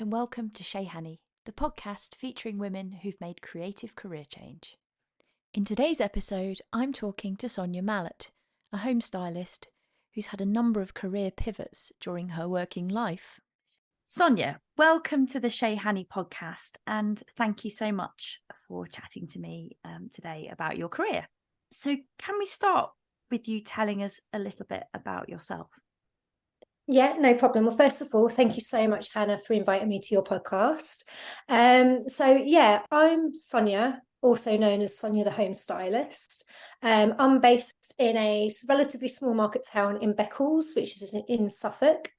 and welcome to Chez Hanny, the podcast featuring women who've made creative career change. In today's episode, I'm talking to Sonya Mallett, a home stylist who's had a number of career pivots during her working life. Sonya, welcome to the Chez Hanny podcast, and thank you so much for chatting to me today about your career. So can we start with you telling us a little bit about yourself? Yeah, no problem. Well, first of all, thank you so much, Hannah, for inviting me to your podcast. I'm Sonya, also known as Sonya the Home Stylist. I'm based in a relatively small market town in Beccles, which is in Suffolk.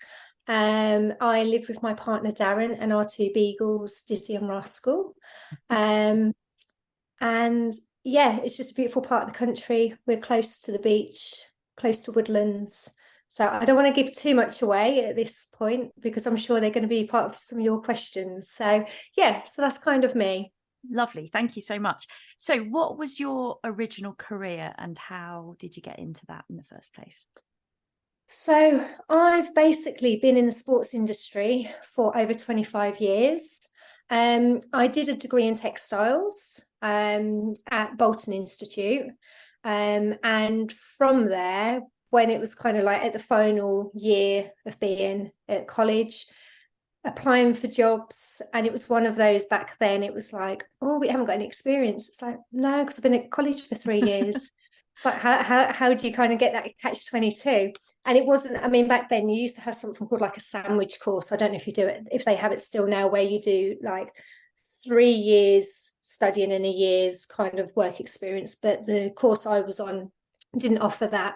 I live with my partner, Darren, and our two beagles, Dizzy and Rascal. It's just a beautiful part of the country. We're close to the beach, close to woodlands. So I don't want to give too much away at this point because I'm sure they're going to be part of some of your questions. So that's kind of me. Lovely. Thank you so much. So what was your original career and how did you get into that in the first place? So I've basically been in the sports industry for over 25 years. I did a degree in textiles at Bolton Institute. And from there, when it was kind of like at the final year of being at college, applying for jobs, and it was one of those back then, it was like, oh, we haven't got any experience. It's like, no, because I've been at college for 3 years. It's like, how do you kind of get that catch-22? And it wasn't, I mean, back then you used to have something called like a sandwich course. I don't know if you do it, if they have it still now, where you do like 3 years studying and a year's kind of work experience. But the course I was on didn't offer that.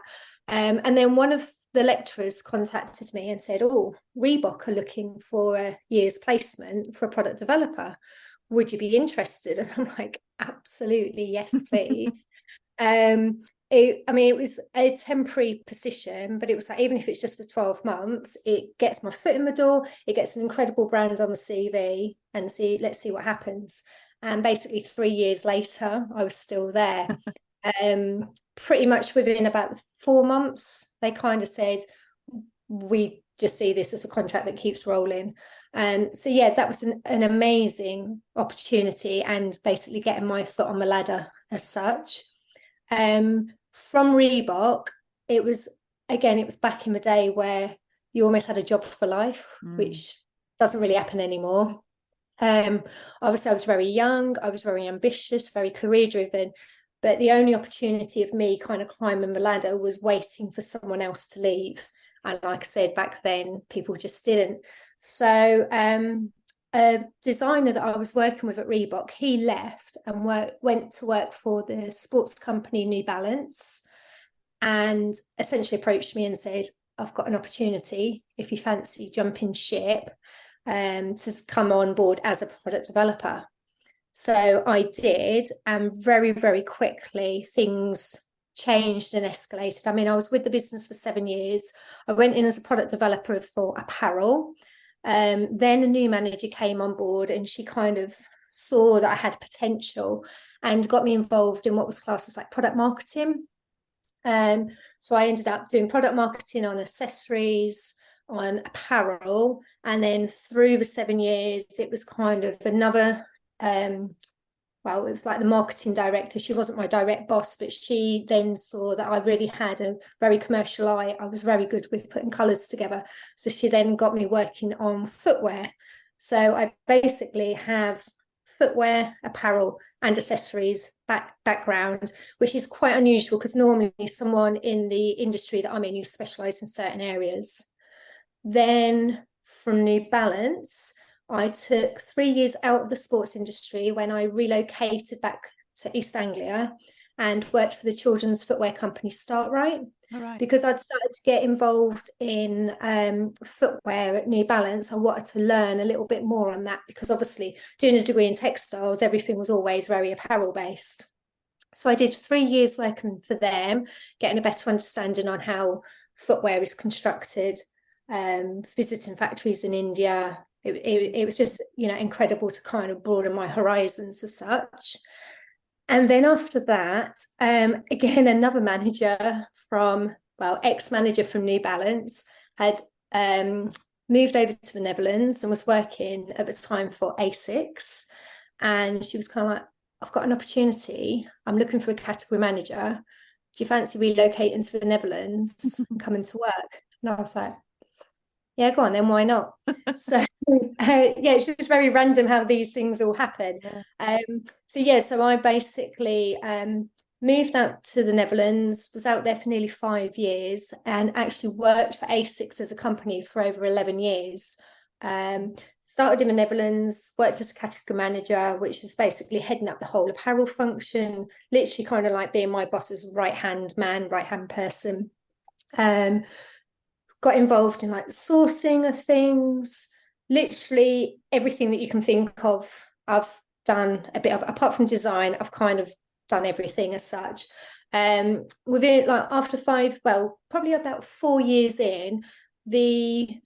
And then one of the lecturers contacted me and said, oh, Reebok are looking for a year's placement for a product developer. Would you be interested? And I'm like, absolutely, yes, please. It was a temporary position, but it was like, even if it's just for 12 months, it gets my foot in the door, it gets an incredible brand on the CV, and let's see what happens. And basically 3 years later, I was still there. Pretty much within about 4 months, they kind of said, we just see this as a contract that keeps rolling. That was an amazing opportunity, and basically getting my foot on the ladder as such. From Reebok, it was back in the day where you almost had a job for life, which doesn't really happen anymore. Obviously I was very young, I was very ambitious, very career driven, but the only opportunity of me kind of climbing the ladder was waiting for someone else to leave. And like I said, back then people just didn't. So a designer that I was working with at Reebok, he left and went to work for the sports company New Balance, and essentially approached me and said, I've got an opportunity if you fancy jumping ship to come on board as a product developer. So I did, and very, very quickly things changed and escalated. I mean, I was with the business for 7 years. I went in as a product developer for apparel. Then a new manager came on board, and she kind of saw that I had potential and got me involved in what was classed as like product marketing. So I ended up doing product marketing on accessories, on apparel, and then through the 7 years, it was kind of another it was like the marketing director. She wasn't my direct boss, but she then saw that I really had a very commercial eye. I was very good with putting colours together. So she then got me working on footwear. So I basically have footwear, apparel and accessories background, which is quite unusual because normally someone in the industry that I'm in, you specialise in certain areas. Then from New Balance, I took 3 years out of the sports industry when I relocated back to East Anglia and worked for the children's footwear company Startright. Right. Because I'd started to get involved in footwear at New Balance. I wanted to learn a little bit more on that because obviously doing a degree in textiles, everything was always very apparel based. So I did 3 years working for them, getting a better understanding on how footwear is constructed, visiting factories in India. It was just, incredible to kind of broaden my horizons as such. And then after that, again, another manager ex-manager from New Balance had moved over to the Netherlands and was working at the time for ASICS. And she was kind of like, I've got an opportunity. I'm looking for a category manager. Do you fancy relocating to the Netherlands and coming to work? And I was like, yeah, go on then, why not? So yeah, it's just very random how these things all happen. Yeah. So I basically moved out to the Netherlands, was out there for nearly 5 years, and actually worked for ASICS as a company for over 11 years. Started in the Netherlands, worked as a category manager, which was basically heading up the whole apparel function, literally kind of like being my boss's right-hand man, right-hand person. Got involved in like the sourcing of things, literally everything that you can think of. I've done a bit of, apart from design, I've kind of done everything as such. Within like after probably about 4 years in, the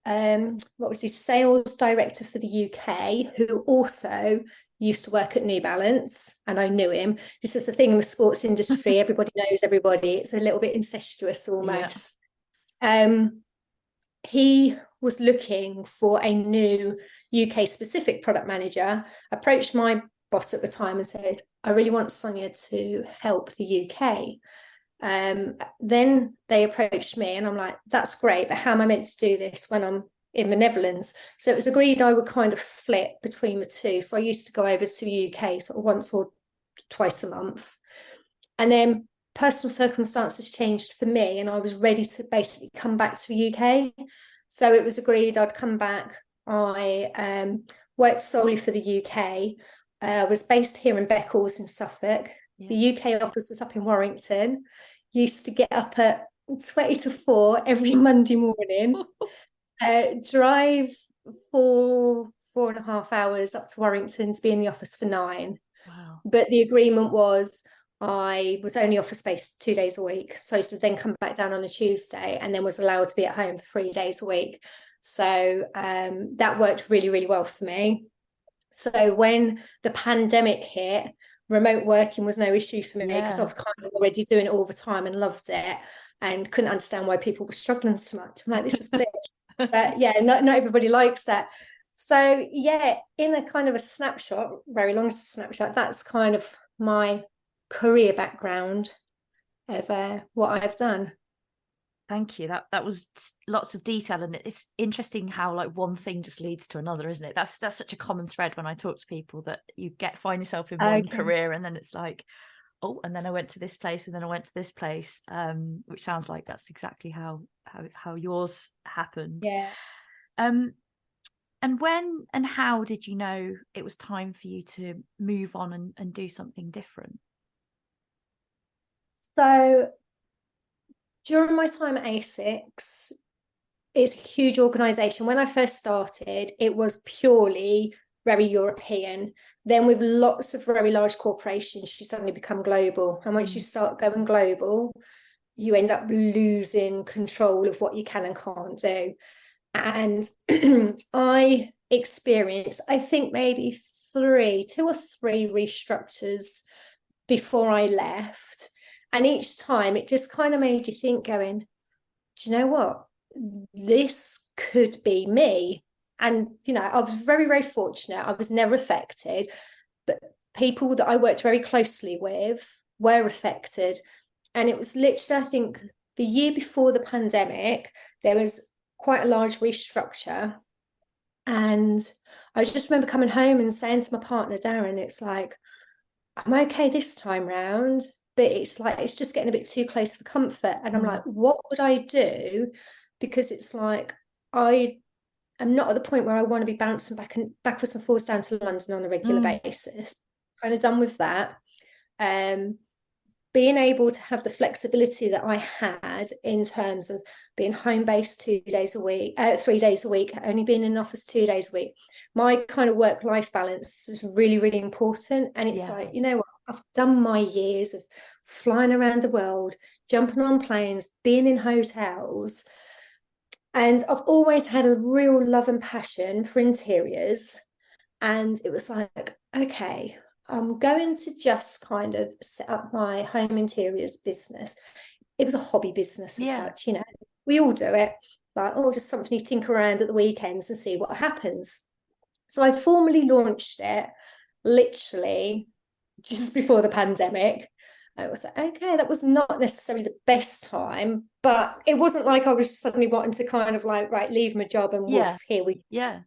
what was his sales director for the UK, who also used to work at New Balance, and I knew him. This is the thing in the sports industry, everybody knows everybody. It's a little bit incestuous almost. He was looking for a new UK specific product manager, approached my boss at the time and said, I really want Sonya to help the UK. Then they approached me and I'm like, that's great, but how am I meant to do this when I'm in the Netherlands? So it was agreed I would kind of flip between the two. So I used to go over to the UK sort of once or twice a month. And then personal circumstances changed for me and I was ready to basically come back to the UK. So it was agreed I'd come back. I worked solely for the UK. I was based here in Beccles in Suffolk. Yeah. The UK office was up in Warrington. Used to get up at 20 to 4 every Monday morning, drive 4.5 hours up to Warrington to be in the office for 9. Wow. But the agreement was I was only office based 2 days a week. So I used to then come back down on a Tuesday and then was allowed to be at home for 3 days a week. So that worked really, really well for me. So when the pandemic hit, remote working was no issue for me because I was kind of already doing it all the time and loved it and couldn't understand why people were struggling so much. I'm like, this is bliss. But yeah, not everybody likes that. So yeah, in a kind of a snapshot, very long snapshot, that's kind of my career background of what I've done. Thank you. That was lots of detail, and it's interesting how like one thing just leads to another, isn't it? That's such a common thread when I talk to people, that you find yourself in one career and then it's like, oh, and then I went to this place and then I went to this place, which sounds like that's exactly how yours happened. Yeah. And when and how did you know it was time for you to move on and do something different? So during my time at ASICS, it's a huge organisation. When I first started, it was purely very European. Then with lots of very large corporations, you suddenly become global. And once you start going global, you end up losing control of what you can and can't do. And I experienced, I think maybe 2 or 3 restructures before I left. And each time it just kind of made you think, going, do you know what? This could be me. And, you know, I was very, very fortunate. I was never affected, but people that I worked very closely with were affected. And it was literally, I think, the year before the pandemic, there was quite a large restructure. And I just remember coming home and saying to my partner, Darren, it's like, I'm okay this time round, but it's like, it's just getting a bit too close for comfort. And I'm like, what would I do? Because it's like, I am not at the point where I want to be bouncing backwards and forwards down to London on a regular basis. Kind of done with that. Being able to have the flexibility that I had in terms of being home-based 3 days a week, only being in office 2 days a week. My kind of work-life balance was really, really important. And it's like, you know what, I've done my years of flying around the world, jumping on planes, being in hotels. And I've always had a real love and passion for interiors. And it was like, okay, I'm going to just kind of set up my home interiors business. It was a hobby business as such, you know, we all do it. like, oh, just something you tinker around at the weekends and see what happens. So I formally launched it literally just before the pandemic. I was like, okay, that was not necessarily the best time, but it wasn't like I was suddenly wanting to kind of like, right, leave my job and woof, here we yeah.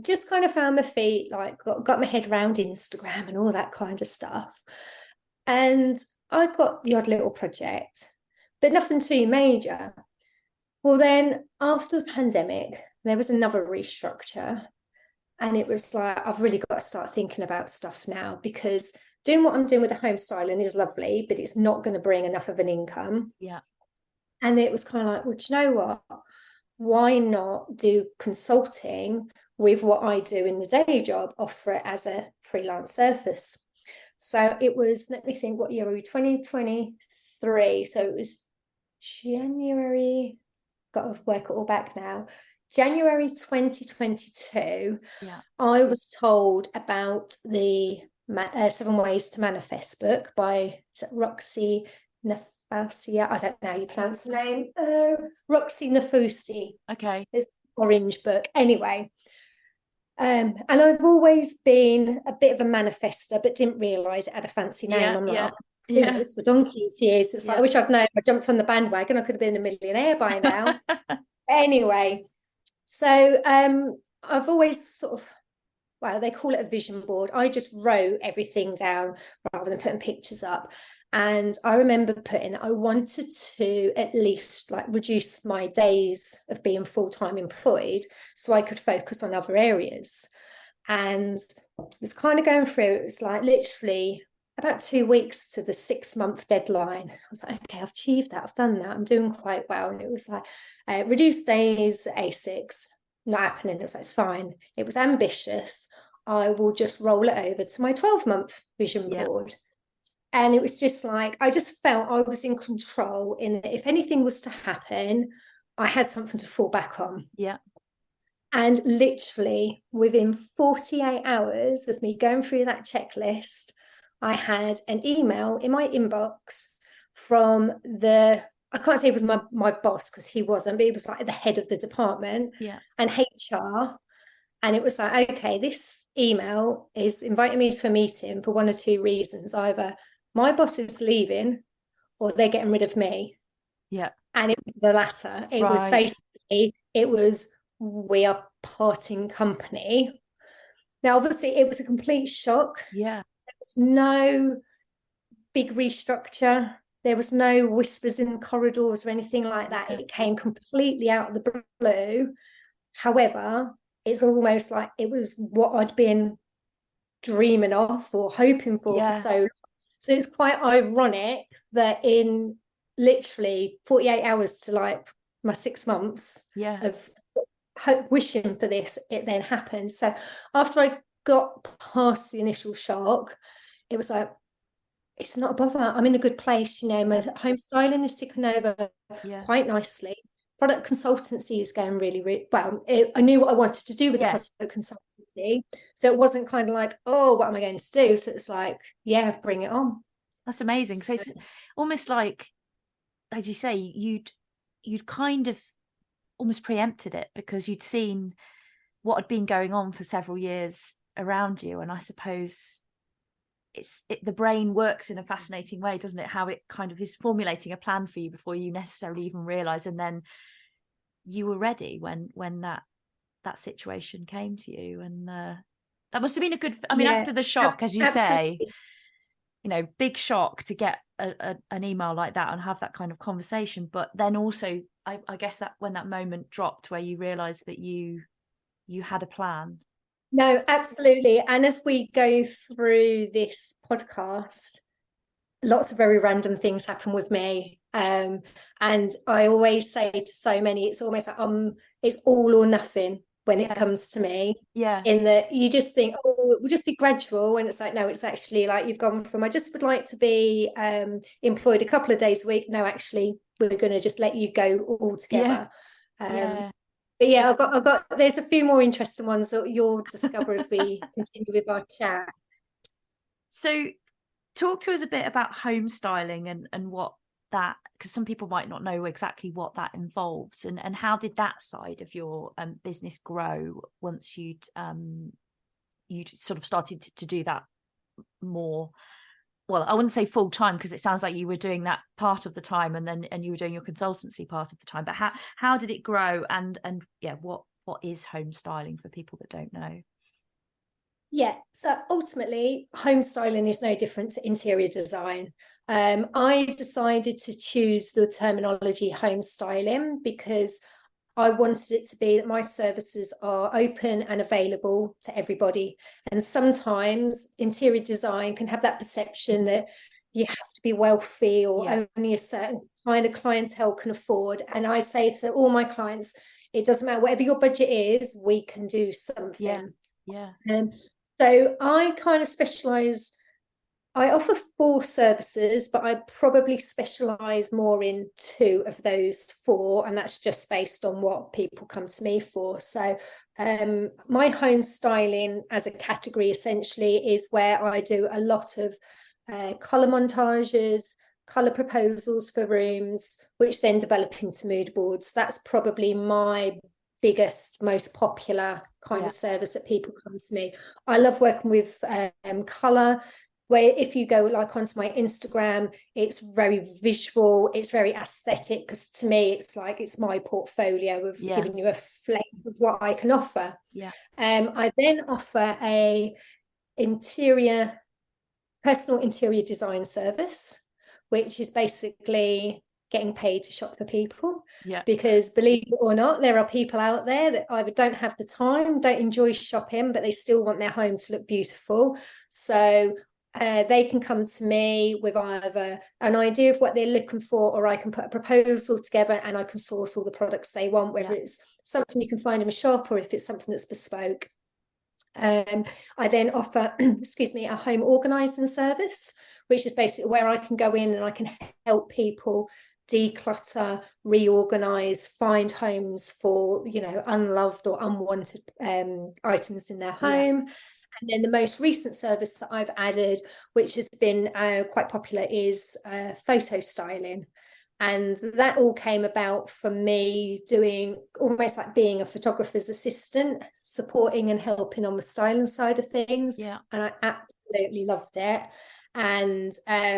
just kind of found my feet, like got my head around Instagram and all that kind of stuff. And I got the odd little project, but nothing too major. Well, then after the pandemic, there was another restructure. And it was like, I've really got to start thinking about stuff now, because doing what I'm doing with the home styling is lovely, but it's not going to bring enough of an income. Yeah. And it was kind of like, well, do you know what? Why not do consulting with what I do in the day job, offer it as a freelance service? So it was, let me think, what year were we? 2023. So it was January, got to work it all back now. January 2022, Yeah. I was told about the 7 Ways to Manifest book by Roxy Nafasia. I don't know how you pronounce the name. Roxy Nafusi. Okay. It's orange book. Anyway, and I've always been a bit of a manifester, but didn't realise it had a fancy name. Yeah. I'm like, Yeah. oh, Yeah. those for donkeys years. It's like, Yeah. I wish I'd known. I jumped on the bandwagon. I could have been a millionaire by now. Anyway, so I've always sort of, well, they call it a vision board. I just wrote everything down rather than putting pictures up. And I remember putting, I wanted to at least like reduce my days of being full-time employed so I could focus on other areas. And it was kind of going through, it was like literally about 2 weeks to the 6-month deadline. I was like, okay, I've achieved that. I've done that. I'm doing quite well. And it was like, reduced days, A6, not happening. It was like, it's fine. It was ambitious. I will just roll it over to my 12-month vision board. And it was just like, I just felt I was in control, in that if anything was to happen, I had something to fall back on. Yeah. And literally within 48 hours of me going through that checklist, I had an email in my inbox from I can't say it was my boss, because he wasn't, but he was like the head of the department, and HR. And it was like, okay, this email is inviting me to a meeting for one or two reasons. Either my boss is leaving or they're getting rid of me. Yeah. And it was the latter. It was basically, we are parting company. Now, obviously, it was a complete shock. Yeah. There was no big restructure. There was no whispers in the corridors or anything like that. It came completely out of the blue. However, it's almost like it was what I'd been dreaming of or hoping for so long. So it's quite ironic that in literally 48 hours to like my 6 months of wishing for this, it then happened. So after I got past the initial shock, it was like, it's not a bother. I'm in a good place. You know, my home styling is ticking over quite nicely. Product consultancy is going really, really well. I knew what I wanted to do with the product consultancy. So it wasn't kind of like, oh, what am I going to do? So it's like, yeah, bring it on. That's amazing. So it's almost like, as you say, you'd kind of almost preempted it, because you'd seen what had been going on for several years around you. And I suppose the brain works in a fascinating way, doesn't it? How it kind of is formulating a plan for you before you necessarily even realize, and then you were ready when that situation came to you. And that must have been a good, I mean, after the shock, as you say, you know, big shock to get an email like that and have that kind of conversation. But then also, I guess that when that moment dropped where you realized that you had a plan. No, absolutely. And as we go through this podcast, lots of very random things happen with me. And I always say to so many, it's almost like it's all or nothing when it comes to me. In that you just think, oh, it will just be gradual. And it's like, no, it's actually like you've gone from, I just would like to be employed a couple of days a week. No, actually, we're going to just let you go all together. But yeah, I've got, there's a few more interesting ones that you'll discover as we continue with our chat. So talk to us a bit about home styling and what that, because some people might not know exactly what that involves, and how did that side of your business grow once you'd sort of started to do that more? Well, I wouldn't say full time, because it sounds like you were doing that part of the time, and you were doing your consultancy part of the time. But how did it grow? And yeah, what is home styling for people that don't know? Yeah, so ultimately, home styling is no different to interior design. I decided to choose the terminology home styling because I wanted it to be that my services are open and available to everybody. And sometimes interior design can have that perception that you have to be wealthy, or only a certain kind of clientele can afford. And I say to all my clients, it doesn't matter, whatever your budget is, we can do something. So I kind of specialize. I offer 4 services, but I probably specialize more in 2 of those 4, and that's just based on what people come to me for. So my home styling as a category essentially is where I do a lot of color montages, color proposals for rooms, which then develop into mood boards. That's probably my biggest, most popular kind of service that people come to me. I love working with color, where if you go like onto my Instagram, it's very visual, it's very aesthetic, because to me it's like it's my portfolio of giving you a flavour of what I can offer. I then offer a personal interior design service, which is basically getting paid to shop for people. Because believe it or not, there are people out there that either don't have the time, don't enjoy shopping, but they still want their home to look beautiful. So they can come to me with either an idea of what they're looking for, or I can put a proposal together and I can source all the products they want, whether it's something you can find in a shop or if it's something that's bespoke. I then offer, excuse me, a home organising service, which is basically where I can go in and I can help people declutter, reorganize, find homes for, unloved or unwanted items in their home. And then the most recent service that I've added, which has been quite popular, is photo styling. And that all came about from me doing almost like being a photographer's assistant, supporting and helping on the styling side of things. And I absolutely loved it. And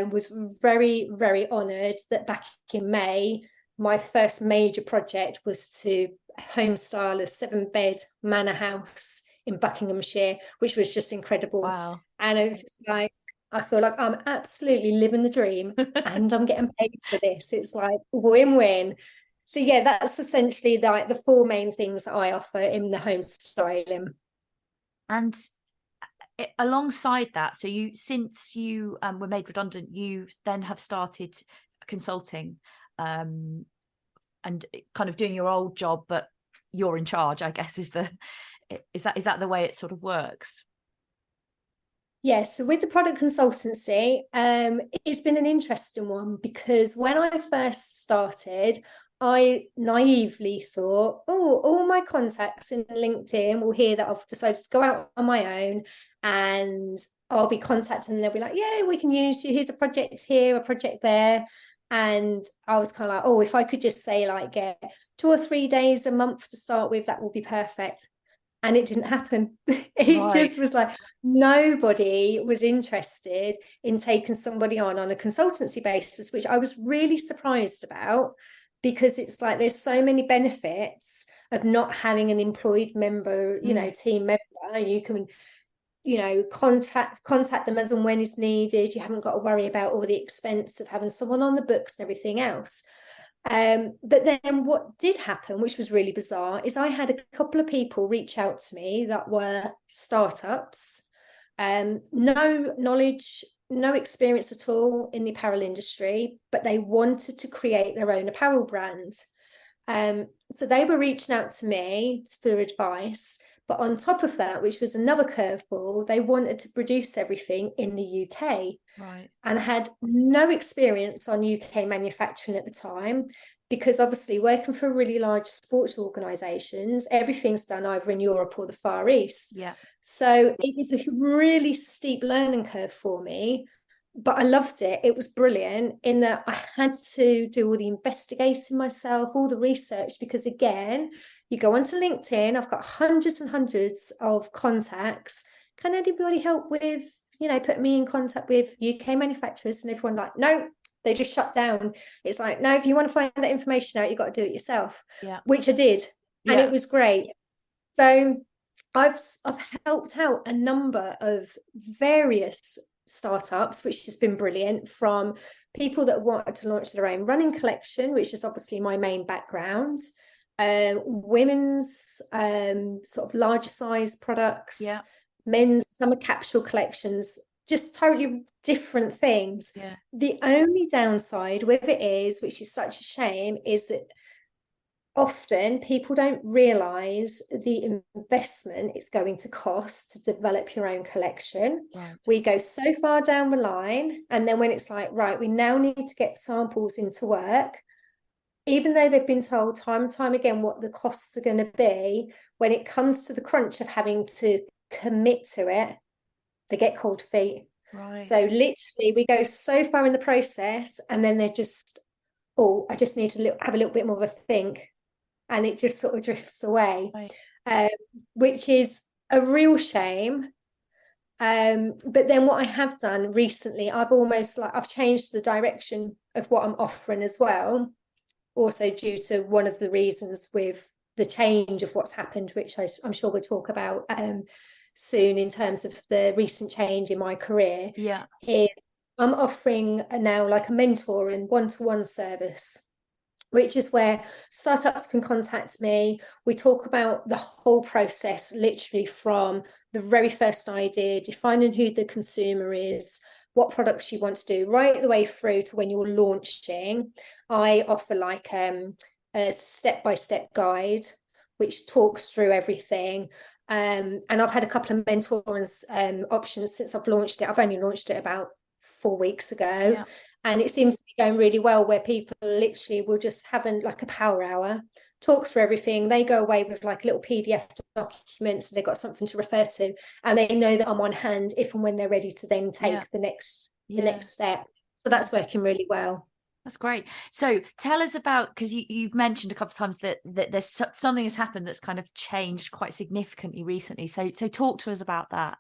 was very, very honoured that back in May, my first major project was to home style a 7-bed manor house in Buckinghamshire, which was just incredible. Wow. And it was just like, I feel like I'm absolutely living the dream and I'm getting paid for this. It's like win-win. So yeah, that's essentially like the 4 main things that I offer in the home styling. And alongside that, so since you were made redundant, you then have started consulting and kind of doing your old job, but you're in charge, I guess, is that the way it sort of works? Yes, so with the product consultancy, it's been an interesting one, because when I first started, I naively thought, all my contacts in LinkedIn will hear that I've decided to go out on my own, and I'll be contacting, and they'll be like, yeah, we can use you. Here's a project here, a project there. And I was kind of like, if I could just say like get 2 or 3 days a month to start with, that would be perfect. And it didn't happen. It just was like nobody was interested in taking somebody on a consultancy basis, which I was really surprised about, because it's like there's so many benefits of not having an employed member, team member. You can, contact them as and when is needed. You haven't got to worry about all the expense of having someone on the books and everything else. But then what did happen, which was really bizarre, is I had a couple of people reach out to me that were startups, no knowledge, no experience at all in the apparel industry, but they wanted to create their own apparel brand. So they were reaching out to me for advice. But on top of that, which was another curveball, they wanted to produce everything in the UK. Right. And had no experience on UK manufacturing at the time, because obviously working for really large sports organisations, everything's done either in Europe or the Far East. Yeah. So it was a really steep learning curve for me. But I loved it. It was brilliant in that I had to do all the investigating myself, all the research, because again, you go onto LinkedIn, I've got hundreds and hundreds of contacts. Can anybody help with, put me in contact with UK manufacturers? And everyone like, no, they just shut down. It's like, no, if you want to find that information out, you've got to do it yourself, Yeah. which I did. And Yeah. it was great. So I've helped out a number of various startups, which has been brilliant, from people that wanted to launch their own running collection, which is obviously my main background, women's sort of larger size products, Yeah. men's summer capsule collections, just totally different things. Yeah. The only downside with it is, which is such a shame, is that often people don't realize the investment it's going to cost to develop your own collection. Right. We go so far down the line, and then when it's like, right, we now need to get samples into work, even though they've been told time and time again what the costs are going to be, when it comes to the crunch of having to commit to it, they get cold feet. Right. So literally we go so far in the process, and then they're just, oh, I just need to have a little bit more of a think, and it just sort of drifts away, Right. which is a real shame. But then what I have done recently, I've changed the direction of what I'm offering as well, also due to one of the reasons with the change of what's happened, which I'm sure we'll talk about soon, in terms of the recent change in my career. Yeah. Is I'm offering now like a mentor and one-to-one service, which is where startups can contact me. We talk about the whole process, literally from the very first idea, defining who the consumer is, what products you want to do, right the way through to when you're launching. I offer like a step-by-step guide, which talks through everything. And I've had a couple of mentoring options since I've launched it. I've only launched it about 4 weeks ago. Yeah. And it seems to be going really well, where people literally will just have like a power hour, talk through everything. They go away with like a little PDF document, so they've got something to refer to, and they know that I'm on hand if and when they're ready to then take the next step. So that's working really well. That's great. So tell us about, because you've mentioned a couple of times that there's something has happened that's kind of changed quite significantly recently. So talk to us about that.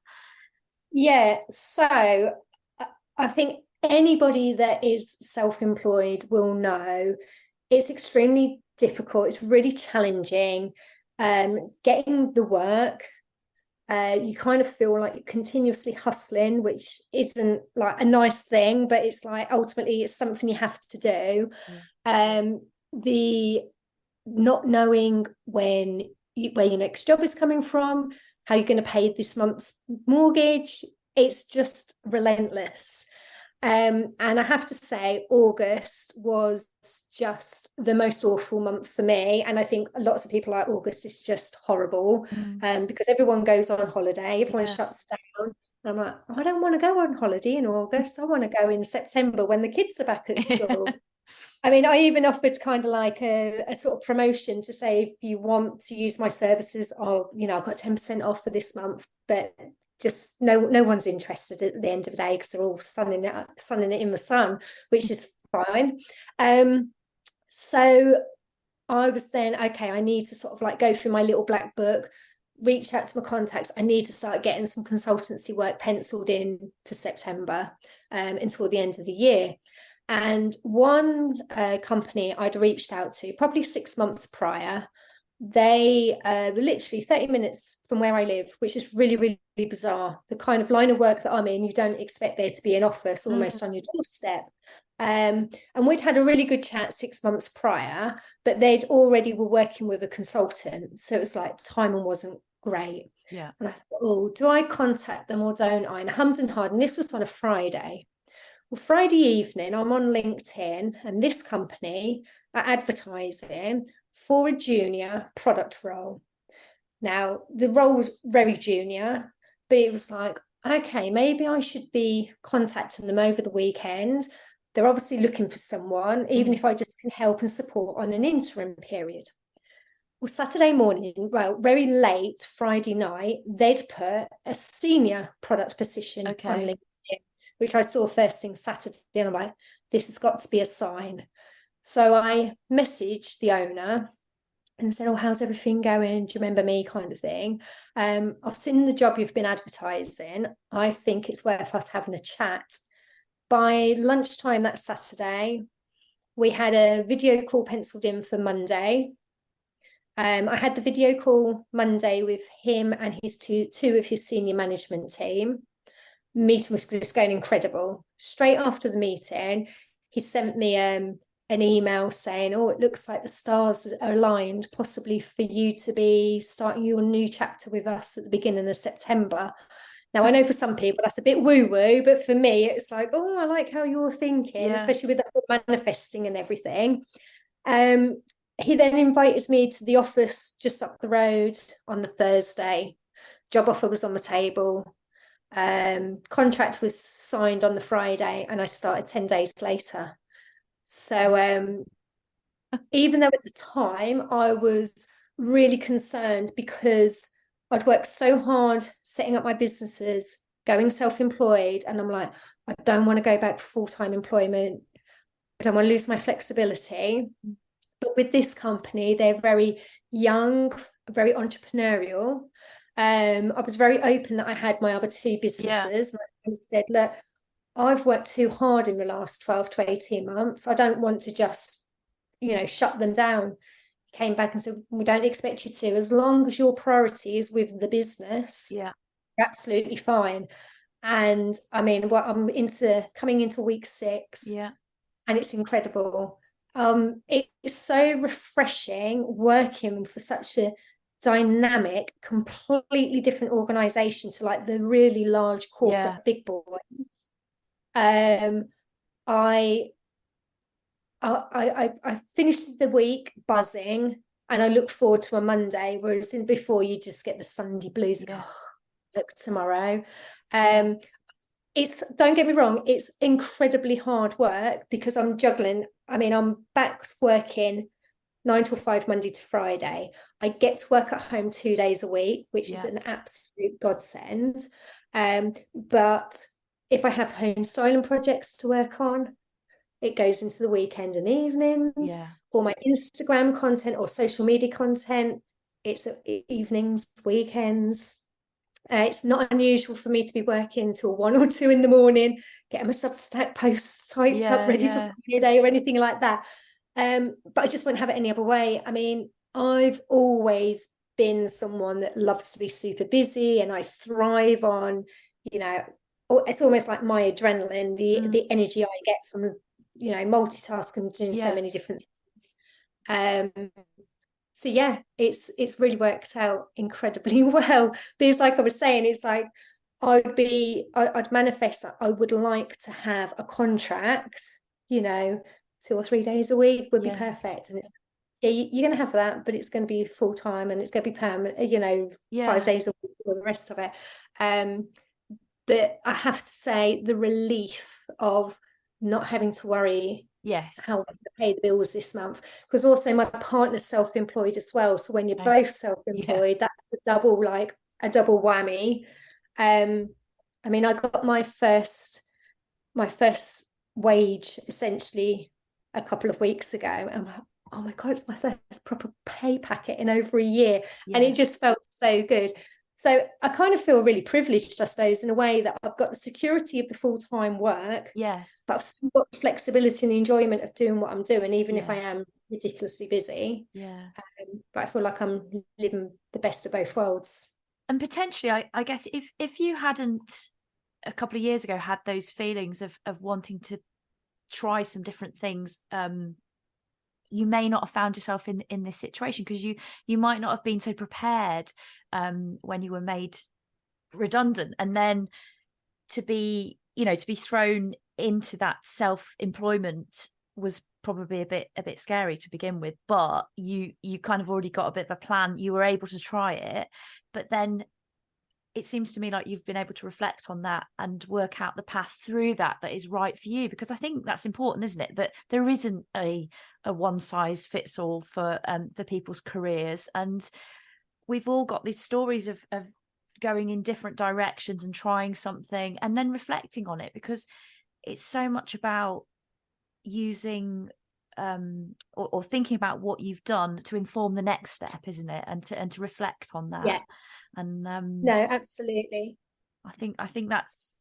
Yeah, so I think anybody that is self-employed will know it's extremely difficult. It's really challenging getting the work. You kind of feel like you're continuously hustling, which isn't like a nice thing, but it's like ultimately it's something you have to do. The not knowing where your next job is coming from, how you're going to pay this month's mortgage, it's just relentless. And I have to say, August was just the most awful month for me. And I think lots of people are like, August is just horrible, because everyone goes on holiday, everyone shuts down. And I'm like, I don't want to go on holiday in August. I want to go in September when the kids are back at school. I mean, I even offered kind of like a sort of promotion to say, if you want to use my services, I've got 10% off for this month, but just no one's interested at the end of the day, because they're all sunning it in the sun, which is fine. So I was then, okay, I need to sort of like go through my little black book, reach out to my contacts. I need to start getting some consultancy work penciled in for September until the end of the year. And one company I'd reached out to probably 6 months prior, they were literally 30 minutes from where I live, which is really, really bizarre. The kind of line of work that I'm in, you don't expect there to be an office almost on your doorstep. And we'd had a really good chat 6 months prior, but they'd already were working with a consultant. So it was like timing wasn't great. Yeah. And I thought, oh, do I contact them or don't I? And I hummed and hawed, and this was on a Friday. Well, Friday evening, I'm on LinkedIn, and this company are advertising for a junior product role. Now, the role was very junior, but it was like, okay, maybe I should be contacting them over the weekend. They're obviously looking for someone, even if I just can help and support on an interim period. Well, Saturday morning, well, very late Friday night, they'd put a senior product position on LinkedIn. which I saw first thing Saturday, and I'm like, this has got to be a sign. So I messaged the owner and said, oh, how's everything going? Do you remember me, kind of thing? I've seen the job you've been advertising. I think it's worth us having a chat. By lunchtime that Saturday, we had a video call penciled in for Monday. I had the video call Monday with him and his two of his senior management team. Meeting was just going incredible. Straight after the meeting, he sent me an email saying, oh, it looks like the stars are aligned, possibly for you to be starting your new chapter with us at the beginning of September. Now, I know for some people that's a bit woo-woo, but for me, it's like, oh, I like how you're thinking, especially with the manifesting and everything. He then invited me to the office just up the road on the Thursday. Job offer was on the table. Contract was signed on the Friday, and I started 10 days later. So even though at the time I was really concerned because I'd worked so hard setting up my businesses, going self-employed, and I'm like, I don't want to go back to full-time employment. I don't want to lose my flexibility. But with this company, they're very young, very entrepreneurial. I was very open that I had my other two businesses. Yeah. I said, look, I've worked too hard in the last 12 to 18 months. I don't want to just, shut them down. He came back and said, we don't expect you to. As long as your priority is with the business, you're absolutely fine. And I mean, I'm coming into week 6. Yeah. And it's incredible. It's so refreshing working for such a dynamic, completely different organization to like the really large corporate big boys. I finished the week buzzing, and I look forward to a Monday, whereas before you just get the Sunday blues. Yeah. Oh, look, tomorrow. Don't get me wrong, it's incredibly hard work because I'm juggling. I mean, I'm back working 9 till 5 Monday to Friday. I get to work at home 2 days a week, which is an absolute godsend. But if I have home styling projects to work on, it goes into the weekend and evenings. Yeah. For my Instagram content or social media content, it's evenings, weekends. It's not unusual for me to be working till 1 or 2 in the morning, getting my Substack posts typed up, ready for Friday or anything like that. But I just wouldn't have it any other way. I mean, I've always been someone that loves to be super busy, and I thrive on, it's almost like my adrenaline, the energy I get from, multitasking, doing so many different things. So yeah, it's really worked out incredibly well. Because like I was saying, it's like I'd manifest that I would like to have a contract, 2 or 3 days a week would be perfect. And it's you're going to have that, but it's going to be full time and it's going to be permanent, 5 days a week for the rest of it. But I have to say the relief of not having to worry how to pay the bills this month, because also my partner's self-employed as well, so when you're both self-employed, that's a double whammy. I mean, I got my first wage essentially a couple of weeks ago, and I'm like, oh my god, it's my first proper pay packet in over a year. And it just felt so good. So I kind of feel really privileged, I suppose, in a way that I've got the security of the full-time work, but I've still got the flexibility and the enjoyment of doing what I'm doing, even if I am ridiculously busy. But I feel like I'm living the best of both worlds. And potentially, I guess if you hadn't a couple of years ago had those feelings of wanting to try some different things, you may not have found yourself in this situation, because you might not have been so prepared when you were made redundant, and then to be thrown into that self-employment was probably a bit scary to begin with. But you kind of already got a bit of a plan. You were able to try it, but then it seems to me like you've been able to reflect on that and work out the path through that is right for you, because I think that's important, isn't it? That there isn't a one size fits all for people's careers, and we've all got these stories of going in different directions and trying something and then reflecting on it, because it's so much about using or thinking about what you've done to inform the next step, isn't it? And to reflect on that. Yeah. And No, absolutely. I think that's,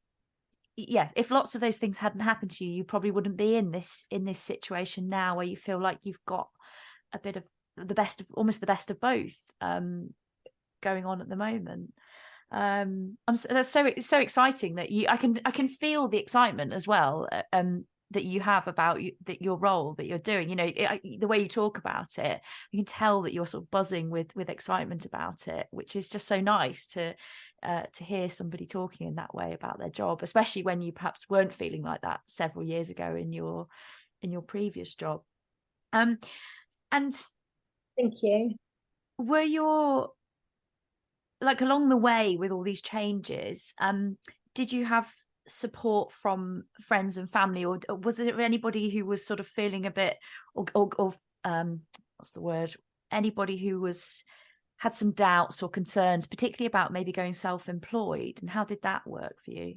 yeah, if lots of those things hadn't happened to you, you probably wouldn't be in this situation now, where you feel like you've got a bit of the best of, almost the best of both going on at the moment. That's so exciting that I can feel the excitement as well, that you have about that your role that you're doing. You know, the way you talk about it, you can tell that you're sort of buzzing with excitement about it, which is just so nice to hear somebody talking in that way about their job, especially when you perhaps weren't feeling like that several years ago in your previous job. And thank you. were your, like, along the way with all these changes, did you have support from friends and family, or was there anybody who was sort of feeling a bit, or what's the word, anybody who had some doubts or concerns, particularly about maybe going self-employed, and how did that work for you?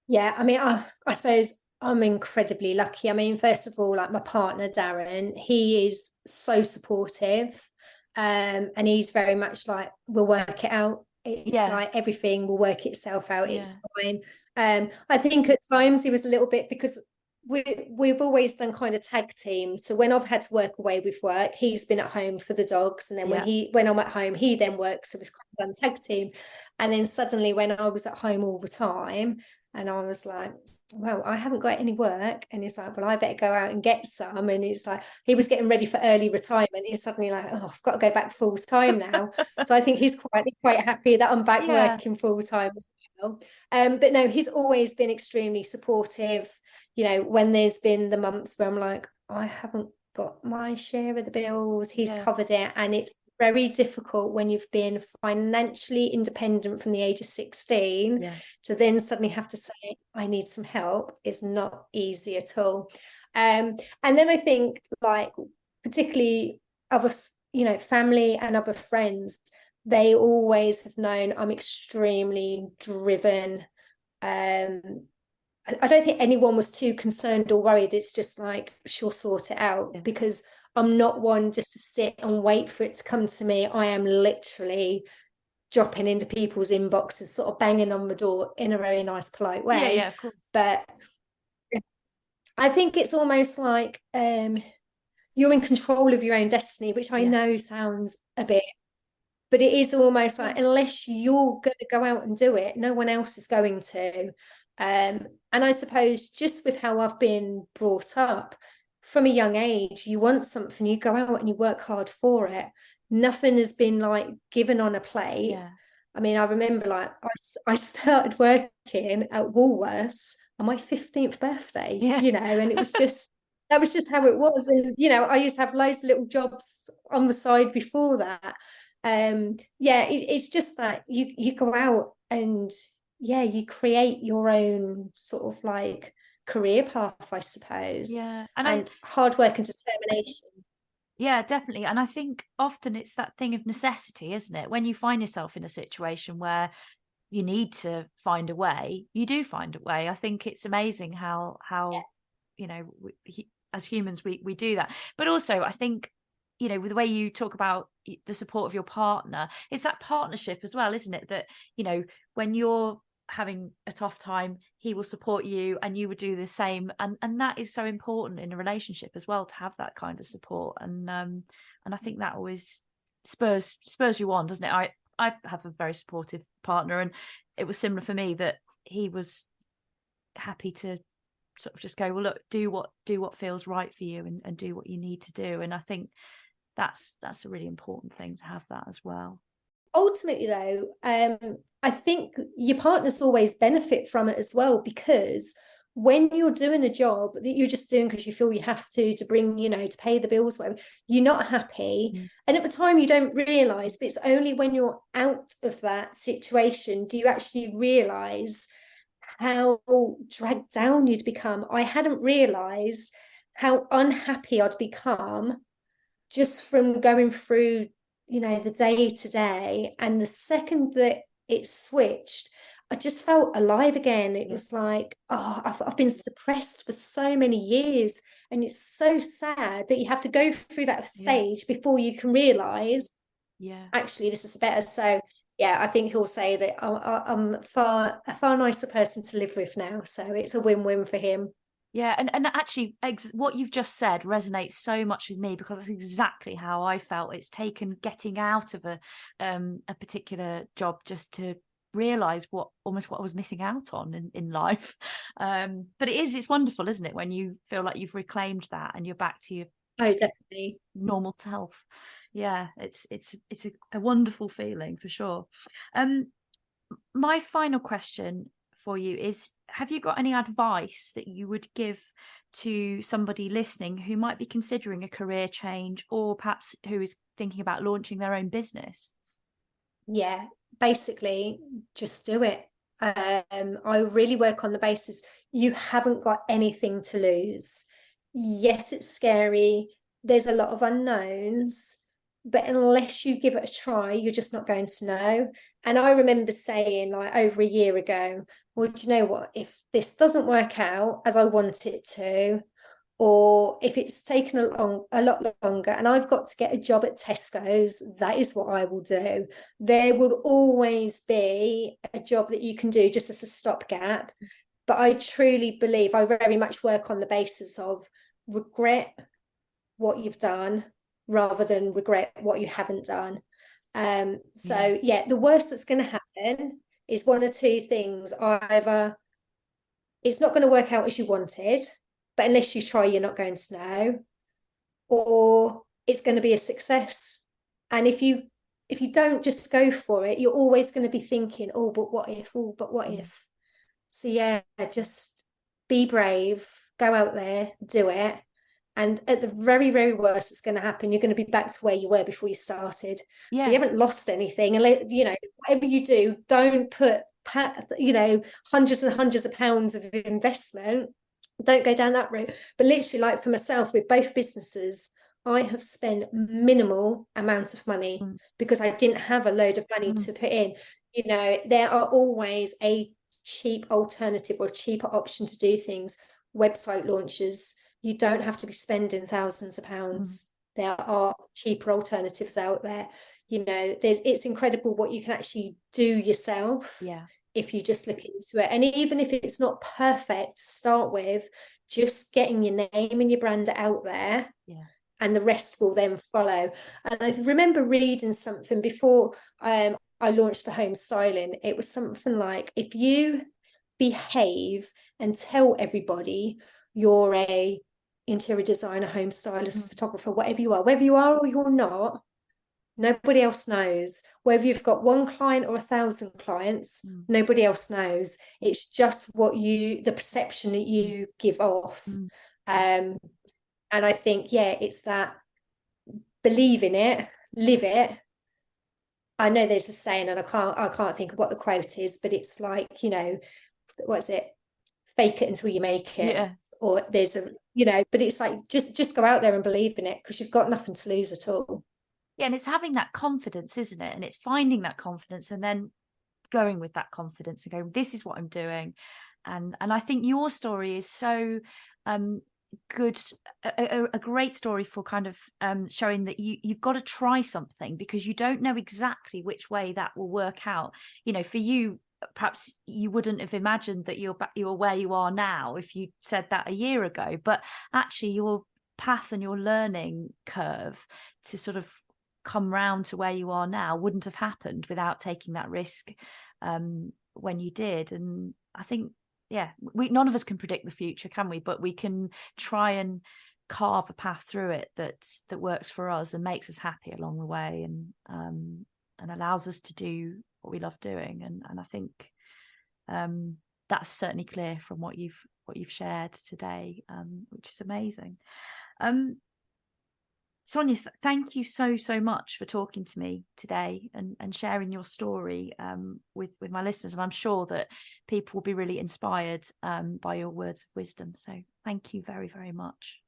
Yeah, I mean, I suppose I'm incredibly lucky. I mean, first of all, like my partner Darren, he is so supportive, and he's very much like, we'll work it out. It's like everything will work itself out. It's fine. I think at times he was a little bit, because we've always done kind of tag team. So when I've had to work away with work, he's been at home for the dogs, and then when I'm at home, he then works. So we've kind of done tag team. And then suddenly, when I was at home all the time, and I was like, well, I haven't got any work. And he's like, well, I better go out and get some. And it's like, he was getting ready for early retirement. He's suddenly like, oh, I've got to go back full time now. So I think he's quite happy that I'm back working full time as well. But no, he's always been extremely supportive. You know, when there's been the months where I'm like, I haven't got my share of the bills, he's covered it. And it's very difficult when you've been financially independent from the age of 16 to then suddenly have to say, I need some help, is not easy at all. And then I think, like, particularly other, you know, family and other friends, they always have known I'm extremely driven. I don't think anyone was too concerned or worried. It's just like, she'll sort it out, because I'm not one just to sit and wait for it to come to me. I am literally dropping into people's inboxes, sort of banging on the door in a very nice, polite way. Yeah, of course. But I think it's almost like you're in control of your own destiny, which I know sounds a bit, but it is almost like, unless you're going to go out and do it, no one else is going to. And I suppose just with how I've been brought up from a young age, you want something, you go out and you work hard for it. Nothing has been like given on a plate. I mean, I remember, like, I started working at Woolworths on my 15th birthday, you know, and it was just, that was just how it was. And, you know, I used to have loads of little jobs on the side before that. It's just that you go out and you create your own sort of like career path, I suppose. And hard work and determination. Yeah, definitely. And I think often it's that thing of necessity, isn't it? When you find yourself in a situation where you need to find a way, you do find a way. I think it's amazing how you know, as humans we do that. But also, I think, you know, with the way you talk about the support of your partner, it's that partnership as well, isn't it? That, you know, when you're having a tough time, he will support you and you would do the same. And that is so important in a relationship as well, to have that kind of support. And I think that always spurs you on, doesn't it? I have a very supportive partner, and it was similar for me, that he was happy to sort of just go, well, look, do what feels right for you, and do what you need to do. And I think that's a really important thing, to have that as well. Ultimately, though, I think your partners always benefit from it as well, because when you're doing a job that you're just doing because you feel you have to bring, you know, to pay the bills, whatever, you're not happy. And at the time you don't realise, but it's only when you're out of that situation do you actually realise how dragged down you'd become. I hadn't realised how unhappy I'd become just from going through the day to day. And the second that it switched, I just felt alive again. It was like, oh, I've been suppressed for so many years. And it's so sad that you have to go through that stage before you can realize, actually, this is better. So, yeah, I think he'll say that I'm a far nicer person to live with now. So it's a win-win for him. Yeah, and actually, what you've just said resonates so much with me, because that's exactly how I felt. It's taken getting out of a particular job just to realize what I was missing out on in life. But it's wonderful, isn't it, when you feel like you've reclaimed that and you're back to your definitely normal self. Yeah, it's a wonderful feeling for sure. My final question for you is, have you got any advice that you would give to somebody listening who might be considering a career change, or perhaps who is thinking about launching their own business? Yeah, basically just do it. I really work on the basis you haven't got anything to lose. Yes, it's scary. There's a lot of unknowns, but unless you give it a try, you're just not going to know. And I remember saying, like, over a year ago, well, do you know what? If this doesn't work out as I want it to, or if it's taken a lot longer and I've got to get a job at Tesco's, that is what I will do. There will always be a job that you can do just as a stopgap. But I truly believe I very much work on the basis of regret what you've done rather than regret what you haven't done. So yeah, the worst that's going to happen is one or two things. Either it's not going to work out as you wanted, but unless you try, you're not going to know, or it's going to be a success. And if you don't just go for it, you're always going to be thinking, oh, but what if? Oh, but what if? So yeah, just be brave, go out there, do it. And at the very, very worst that's going to happen, you're going to be back to where you were before you started. So you haven't lost anything. And, whatever you do, don't put, hundreds and hundreds of pounds of investment. Don't go down that route. But literally, like for myself, with both businesses, I have spent minimal amount of money because I didn't have a load of money to put in. There are always a cheap alternative or cheaper option to do things. Website launches, you don't have to be spending thousands of pounds. There are cheaper alternatives out there. It's incredible what you can actually do yourself if you just look into it. And even if it's not perfect to start with, just getting your name and your brand out there, and the rest will then follow. And I remember reading something before I launched the home styling. It was something like, if you behave and tell everybody you're a interior designer, home stylist, photographer, whatever you are, whether you are or you're not, nobody else knows. Whether you've got one client or 1,000 clients, nobody else knows. It's just the perception that you give off. And I think, it's that, believe in it, live it. I know there's a saying, and I can't think of what the quote is, but it's like, what's it? Fake it until you make it. Yeah. Or there's but it's like, just go out there and believe in it, because you've got nothing to lose at all. Yeah, and it's having that confidence, isn't it? And it's finding that confidence and then going with that confidence and going, this is what I'm doing. And I think your story is so good, a great story for kind of showing that you've got to try something, because you don't know exactly which way that will work out. For you, perhaps you wouldn't have imagined that you're where you are now if you said that a year ago, but actually your path and your learning curve to sort of come round to where you are now wouldn't have happened without taking that risk when you did. And I think, none of us can predict the future, can we? But we can try and carve a path through it that works for us and makes us happy along the way, and allows us to do what we love doing. And I think that's certainly clear from what you've shared today, which is amazing. Sonya, thank you so much for talking to me today and sharing your story with my listeners. And I'm sure that people will be really inspired by your words of wisdom. So thank you very, very much.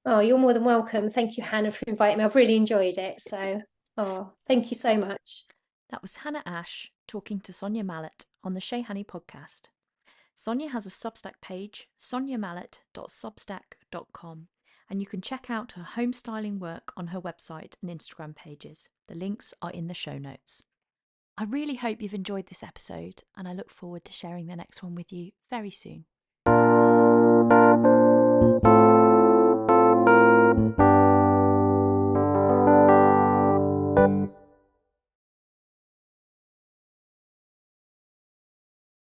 Oh, you're more than welcome. Thank you, Hannah, for inviting me. I've really enjoyed it. So Oh, thank you so much. That was Hannah Ash talking to Sonya Mallett on the Chez Hanny podcast. Sonya has a Substack page, sonyamallett.substack.com, and you can check out her home styling work on her website and Instagram pages. The links are in the show notes. I really hope you've enjoyed this episode, and I look forward to sharing the next one with you very soon.